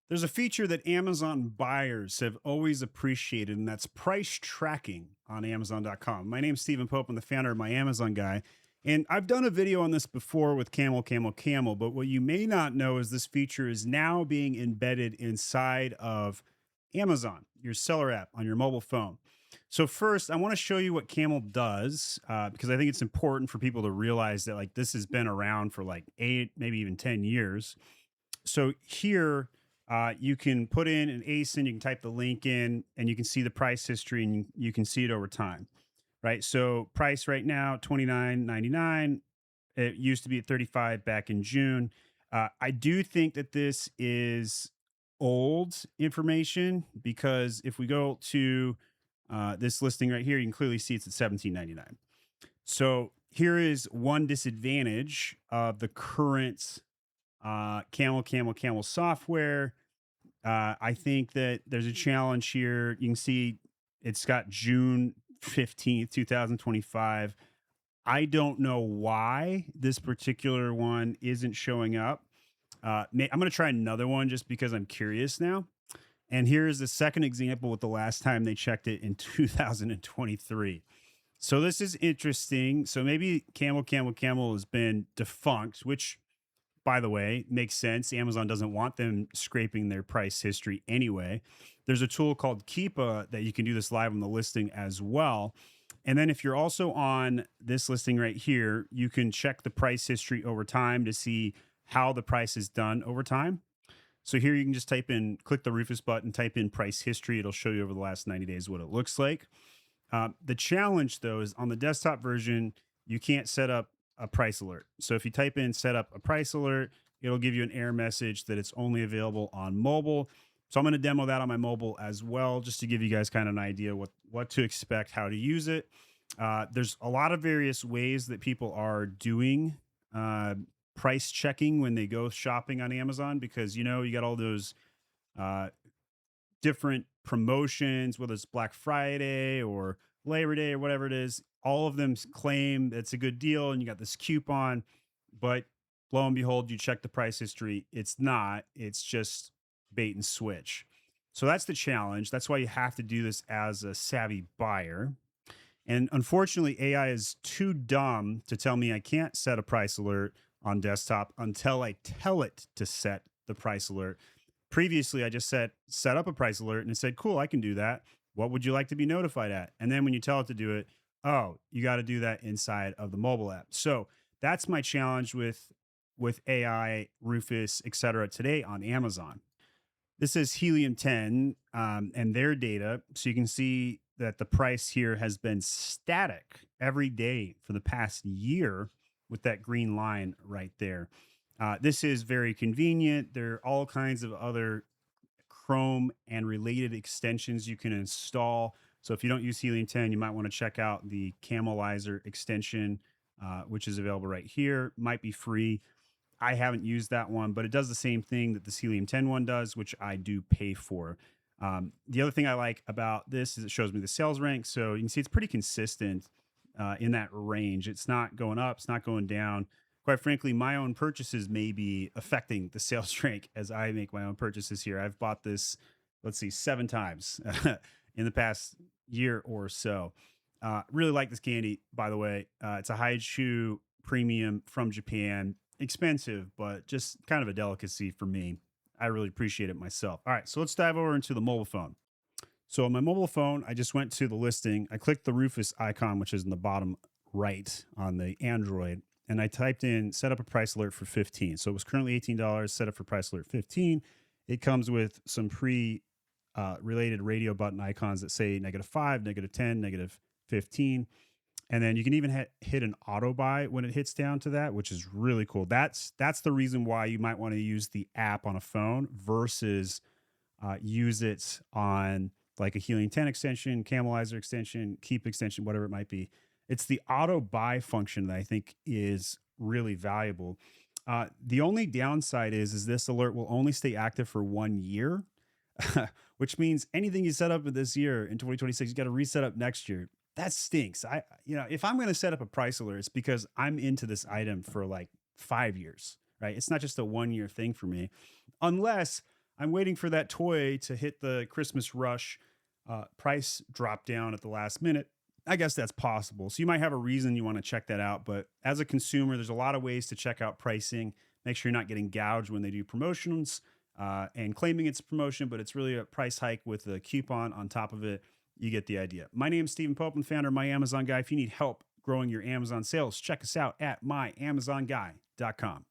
There's a feature that Amazon buyers have always appreciated, and that's price tracking on Amazon.com. My name's Stephen Pope. I'm the founder of My Amazon Guy. And I've done a video on this before with Camel, Camel, Camel. But what you may not know is this feature is now being embedded inside of Amazon, your seller app on your mobile phone. So first, I want to show you what Camel does because I think it's important for people to realize that like this has been around for like 8, maybe even 10 years. So here you can put in an ASIN, you can type the link in, and you can see the price history, and you can see it over time, right? So price right now, $29.99. It used to be at 35 back in June. I do think that this is old information because if we go to this listing right here, you can clearly see it's at 17.99. So here is one disadvantage of the current Camel, Camel, Camel software. I think that there's a challenge here. You can see it's got June 15th, 2025. I don't know why this particular one isn't showing up. I'm going to try another one just because I'm curious now. And here's the second example with the last time they checked it in 2023. So this is interesting. So maybe Camel, Camel, Camel has been defunct, which, by the way, makes sense. Amazon doesn't want them scraping their price history anyway. There's a tool called Keepa that you can do this live on the listing as well. And then if you're also on this listing right here, you can check the price history over time to see how the price is done over time. So here you can just click the Rufus button, type in price history. It'll show you over the last 90 days what it looks like. The challenge, though, is on the desktop version, you can't set up a price alert. So if you type in set up a price alert, it'll give you an error message that it's only available on mobile. So I'm going to demo that on my mobile as well, just to give you guys kind of an idea what to expect, how to use it. There's a lot of various ways that people are doing price checking when they go shopping on Amazon, because you got all those different promotions, whether it's Black Friday or Labor Day or whatever it is. All of them claim it's a good deal and you got this coupon, but lo and behold, you check the price history. It's not, it's just bait and switch. So that's the challenge. That's why you have to do this as a savvy buyer. And unfortunately, AI is too dumb to tell me I can't set a price alert on desktop until I tell it to set the price alert. Previously, I just set up a price alert and it said, cool, I can do that. What would you like to be notified at? And then when you tell it to do it, oh, you got to do that inside of the mobile app. So that's my challenge with AI, Rufus, etc. today on Amazon. This is Helium 10 and their data. So you can see that the price here has been static every day for the past year with that green line right there. This is very convenient. There are all kinds of other Chrome and related extensions you can install. So if you don't use Helium 10, you might want to check out the Camelizer extension, which is available right here. Might be free. I haven't used that one, but it does the same thing that this Helium 10 one does, which I do pay for. The other thing I like about this is it shows me the sales rank. So you can see it's pretty consistent in that range. It's not going up, it's not going down. Quite frankly, my own purchases may be affecting the sales rank as I make my own purchases here. I've bought this, let's see, 7 times in the past year or so. Really like this candy, by the way. It's a Haichu premium from Japan. Expensive, but just kind of a delicacy for me. I really appreciate it myself. All right, so let's dive over into the mobile phone. So on my mobile phone, I just went to the listing. I clicked the Rufus icon, which is in the bottom right on the Android, and I typed in set up a price alert for 15. So it was currently $18, set up for price alert 15. It comes with some related radio button icons that say -5, -10, -15. And then you can even hit an auto buy when it hits down to that, which is really cool. That's the reason why you might want to use the app on a phone versus use it on like a Helium 10 extension, Camelizer extension, Keep extension, whatever it might be. It's the auto buy function that I think is really valuable. The only downside is this alert will only stay active for 1 year, which means anything you set up this year in 2026, you got to reset up next year. That stinks. If I'm going to set up a price alert, it's because I'm into this item for like 5 years, right? It's not just a 1 year thing for me, unless I'm waiting for that toy to hit the Christmas rush price drop down at the last minute. I guess that's possible. So you might have a reason you want to check that out. But as a consumer, there's a lot of ways to check out pricing. Make sure you're not getting gouged when they do promotions and claiming it's a promotion, but it's really a price hike with a coupon on top of it. You get the idea. My name is Stephen Popeland, founder of My Amazon Guy. If you need help growing your Amazon sales, check us out at myamazonguy.com.